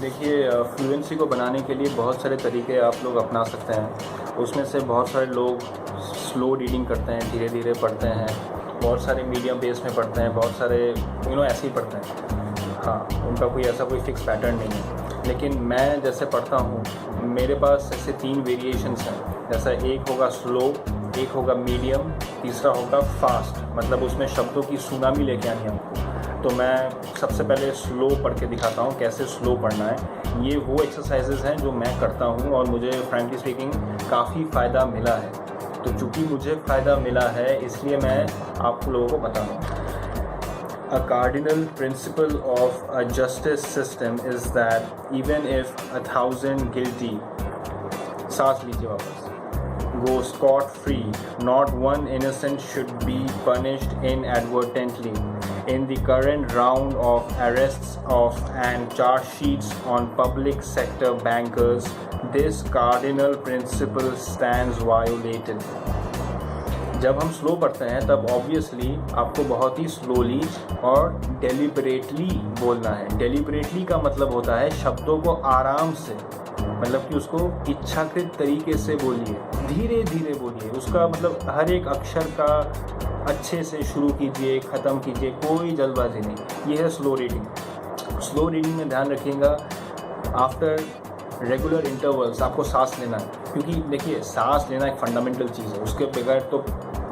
देखिए फ्लुएंसी को बनाने के लिए बहुत सारे तरीके आप लोग अपना सकते हैं। उसमें से बहुत सारे लोग स्लो रीडिंग करते हैं, धीरे धीरे पढ़ते हैं, बहुत सारे मीडियम बेस में पढ़ते हैं, बहुत सारे ऐसे ही पढ़ते हैं। हाँ, उनका कोई ऐसा कोई फिक्स पैटर्न नहीं है। लेकिन मैं जैसे पढ़ता हूँ, मेरे पास ऐसे 3 वेरिएशंस हैं। जैसा एक होगा स्लो, एक होगा मीडियम, तीसरा होगा फास्ट। मतलब उसमें शब्दों की सुनामी लेके आनी है हमको। तो मैं सबसे पहले स्लो पढ़ के दिखाता हूँ कैसे स्लो पढ़ना है। ये वो एक्सरसाइजेज हैं जो मैं करता हूँ और मुझे फ्रैंकली स्पीकिंग काफ़ी फ़ायदा मिला है। तो चूँकि मुझे फ़ायदा मिला है इसलिए मैं आप लोगों को बता रहा हूँ। A cardinal principle of a justice system is that even if 1,000 guilty, सांस लीजिए वापस, go scot free, not one innocent should be punished inadvertently. In the current round of arrests of and charge sheets on public sector bankers, this cardinal principle stands violated. जब हम slow पढ़ते हैं तब obviously आपको बहुत ही slowly और deliberately बोलना है। डेलिबरेटली का मतलब होता है शब्दों को आराम से, मतलब कि उसको इच्छाकृत तरीके से बोलिए, धीरे धीरे बोलिए। उसका मतलब हर एक अक्षर का अच्छे से शुरू कीजिए, ख़त्म कीजिए, कोई जल्दबाजी नहीं। ये है स्लो रीडिंग। स्लो रीडिंग में ध्यान रखिएगा, आफ्टर रेगुलर इंटरवल्स आपको सांस लेना है। क्योंकि देखिए सांस लेना एक फंडामेंटल चीज़ है, उसके बगैर तो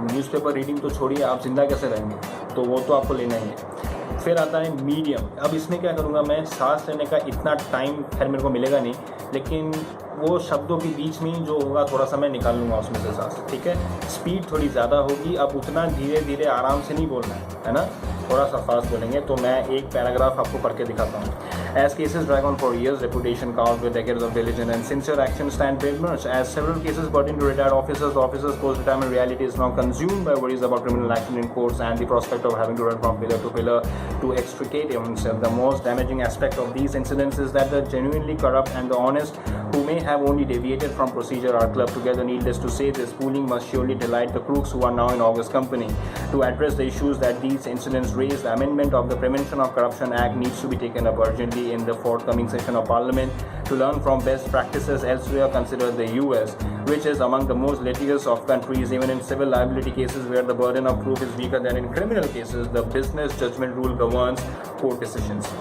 न्यूज़पेपर रीडिंग तो छोड़िए, आप जिंदा कैसे रहेंगे। तो वो तो आपको लेना ही है। फिर आता है मीडियम। अब इसमें क्या करूँगा मैं, सांस लेने का इतना टाइम खैर मेरे को मिलेगा नहीं, लेकिन वो शब्दों के बीच में ही जो होगा थोड़ा सा मैं निकाल लूँगा उसमें से सांस। ठीक है, स्पीड थोड़ी ज़्यादा होगी। अब उतना धीरे धीरे आराम से नहीं बोलना है ना, थोड़ा सा फास्ट बोलेंगे। तो मैं एक पैराग्राफ आपको पढ़ के दिखाता हूँ। As cases drag on for years, reputation carved with decades of diligent and sincere action stand trademarks. As several cases pertain to retired officers, the officers' post-retirement reality is now consumed by worries about criminal action in courts and the prospect of having to run from pillar to pillar to extricate himself. The most damaging aspect of these incidents is that the genuinely corrupt and the honest, who may have only deviated from procedure, are clubbed together. Needless to say, this pooling must surely delight the crooks who are now in august company. To address the issues that these incidents raise, the amendment of the Prevention of Corruption Act needs to be taken up urgently in the forthcoming session of Parliament. To learn from best practices elsewhere, consider the US, which is among the most litigious of countries. Even in civil liability cases where the burden of proof is weaker than in criminal cases, the business judgment rule governs court decisions.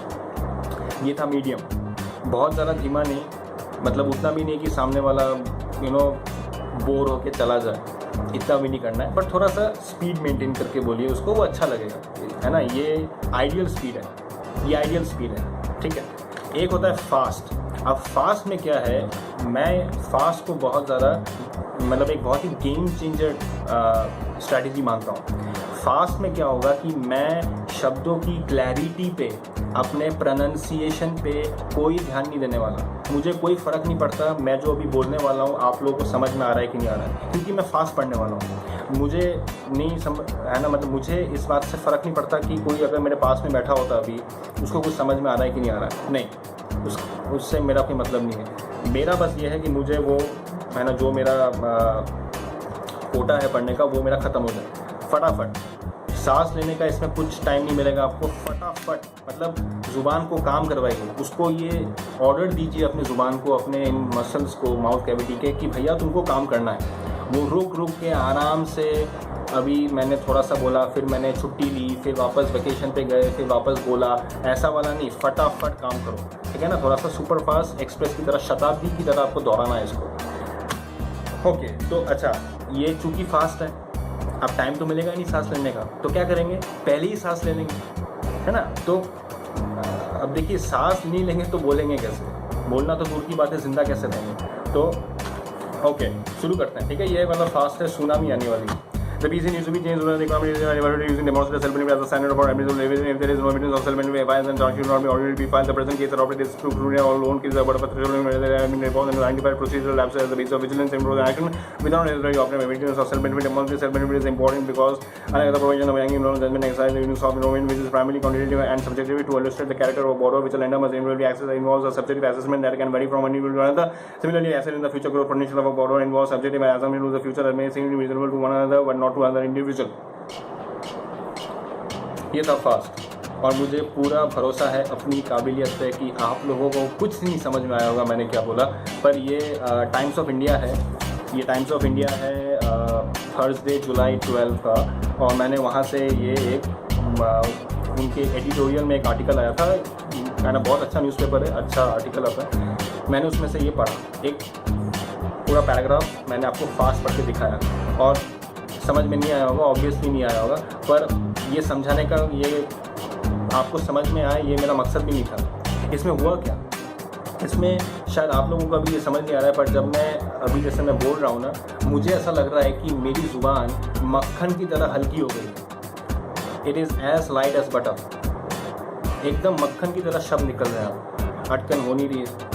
ये था medium. बहुत ज़्यादा धीमा नहीं, मतलब उतना भी नहीं कि सामने वाला बोर होके चला जाए, इतना भी नहीं करना है। बट थोड़ा सा स्पीड मेंटेन करके बोलिए उसको, वो अच्छा लगेगा, है ना। ये आइडियल स्पीड है, ये आइडियल स्पीड है। ठीक है, एक होता है फास्ट। अब फास्ट में क्या है, मैं फास्ट को बहुत ज़्यादा मतलब एक बहुत ही गेम चेंजर स्ट्रैटेजी मानता हूँ। फास्ट में क्या होगा कि मैं शब्दों की क्लैरिटी पे, अपने प्रोनाउंसिएशन पे कोई ध्यान नहीं देने वाला। मुझे कोई फ़र्क नहीं पड़ता मैं जो अभी बोलने वाला हूँ आप लोगों को समझ में आ रहा है कि नहीं आ रहा है, क्योंकि मैं फास्ट पढ़ने वाला हूँ। मुझे नहीं समझ है ना, मतलब मुझे इस बात से फ़र्क नहीं पड़ता कि कोई अगर मेरे पास में बैठा होता अभी, उसको कुछ समझ में आ रहा है कि नहीं आ रहा है, नहीं, उससे मेरा कोई मतलब नहीं है। मेरा बस ये है कि मुझे वो है ना, जो मेरा कोटा है पढ़ने का, वो मेरा ख़त्म हो जाए फटाफट। सांस लेने का इसमें कुछ टाइम नहीं मिलेगा आपको, फटाफट मतलब ज़ुबान को काम करवाइए। उसको ये ऑर्डर दीजिए अपनी ज़ुबान को, अपने इन मसल्स को माउथ कैविटी के, कि भैया तुमको काम करना है। वो रुक रुक के आराम से, अभी मैंने थोड़ा सा बोला, फिर मैंने छुट्टी ली, फिर वापस वेकेशन पे गए, फिर वापस बोला, ऐसा वाला नहीं, फटाफट काम करो। ठीक है ना, थोड़ा सा सुपर फास्ट एक्सप्रेस की तरह, शताब्दी की तरह आपको दोहराना है इसको। ओके, तो अच्छा, ये चूँकि फास्ट है, अब टाइम तो मिलेगा नहीं सांस लेने का, तो क्या करेंगे, पहले ही सांस ले लेंगे, है ना। तो अब देखिए, सांस नहीं लेंगे तो बोलेंगे कैसे, बोलना तो दूर की बात है, जिंदा कैसे रहेंगे। तो ओके, शुरू करते हैं। ठीक है, ये मतलब फास्ट है, सुनामी आने वाली। The PC needs to be changed over the economy using demonstrated self-benefit as a standard for every living. If there is no evidence of self-benefit, fines and charges should not be already be filed. The present case operated is to prove all loan cases about a threshold where I mean report and identified procedural lapses as the basis of vigilance and action without necessarily obtaining evidence of self-benefit. Demonstrated self-benefit is important because unlike the provision of banking loan judgment exercise the use of loan which is primarily quantitative and subjective to illustrate the character of borrower which a lender must individually access involves a subjective assessment that can vary from one individual to another. Similarly, assess in the future growth potential of a borrower involves subjective assessment to the future that may seem reasonable to one another but not to another individual. ये था fast. और मुझे पूरा भरोसा है अपनी काबिलियत पे कि आप लोगों को कुछ नहीं समझ में आया होगा मैंने क्या बोला। पर ये टाइम्स ऑफ इंडिया है, ये टाइम्स ऑफ इंडिया है थर्सडे जुलाई 12 का, और मैंने वहाँ से ये एक उनके एडिटोरियल में एक आर्टिकल आया था, मैंने बहुत अच्छा न्यूज़पेपर है, अच्छा आर्टिकल आता है, मैंने उसमें से ये पढ़ा, एक पूरा पैराग्राफ मैंने आपको फास्ट पढ़ के दिखाया, और समझ में नहीं आया होगा, ऑब्वियसली नहीं आया होगा, पर ये समझाने का, ये आपको समझ में आए, ये मेरा मकसद भी नहीं था। इसमें हुआ क्या, इसमें शायद आप लोगों को अभी ये समझ नहीं आ रहा है, पर जब मैं अभी जैसे मैं बोल रहा हूँ ना, मुझे ऐसा लग रहा है कि मेरी ज़ुबान मक्खन की तरह हल्की हो गई है। It is as light as butter, एकदम मक्खन की तरह शब्द निकल रहे हैं, अटकन हो नहीं रही है।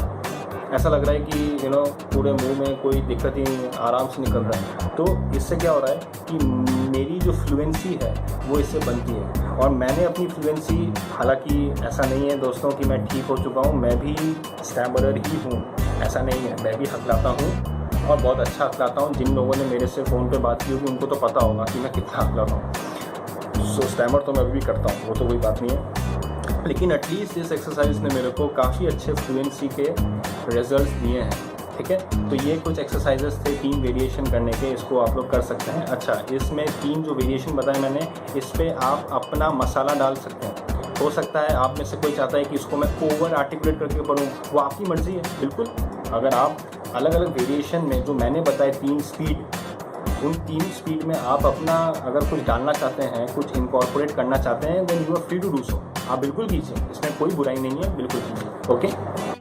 ऐसा लग रहा है कि पूरे मुंह में कोई दिक्कत ही नहीं, आराम से निकल रहा है। तो इससे क्या हो रहा है कि मेरी जो फ्लुएंसी है वो इससे बनती है, और मैंने अपनी फ्लुएंसी, हालांकि ऐसा नहीं है दोस्तों कि मैं ठीक हो चुका हूँ, मैं भी स्टैमरर ही हूँ, ऐसा नहीं है, मैं भी हकलाता हूँ और बहुत अच्छा हकलाता हूँ। जिन लोगों ने मेरे से फ़ोन पे बात की होगी उनको तो पता होगा कि मैं कितना हकलाता हूँ। सो स्टैमर तो मैं भी करता हूँ, वो तो कोई बात नहीं है, लेकिन एटलीस्ट इस एक्सरसाइज ने मेरे को काफ़ी अच्छे फ्लुएंसी के रिजल्ट्स दिए हैं। ठीक है, तो ये कुछ एक्सरसाइजेस थे 3 वेरिएशन करने के, इसको आप लोग कर सकते हैं। अच्छा, इसमें 3 जो वेरिएशन बताए मैंने, इस पर आप अपना मसाला डाल सकते हैं। हो सकता है आप में से कोई चाहता है कि इसको मैं ओवर आर्टिकुलेट करके पढ़ूँ, वो आपकी मर्ज़ी है, बिल्कुल। अगर आप अलग अलग वेरिएशन में जो मैंने बताए 3 स्पीड, उन 3 स्पीड में आप अपना अगर कुछ डालना चाहते हैं, कुछ इनकॉर्पोरेट करना चाहते हैं, then you are free to do so. आप बिल्कुल कीजिए, इसमें कोई बुराई नहीं है, बिल्कुल कीजिए। ओके।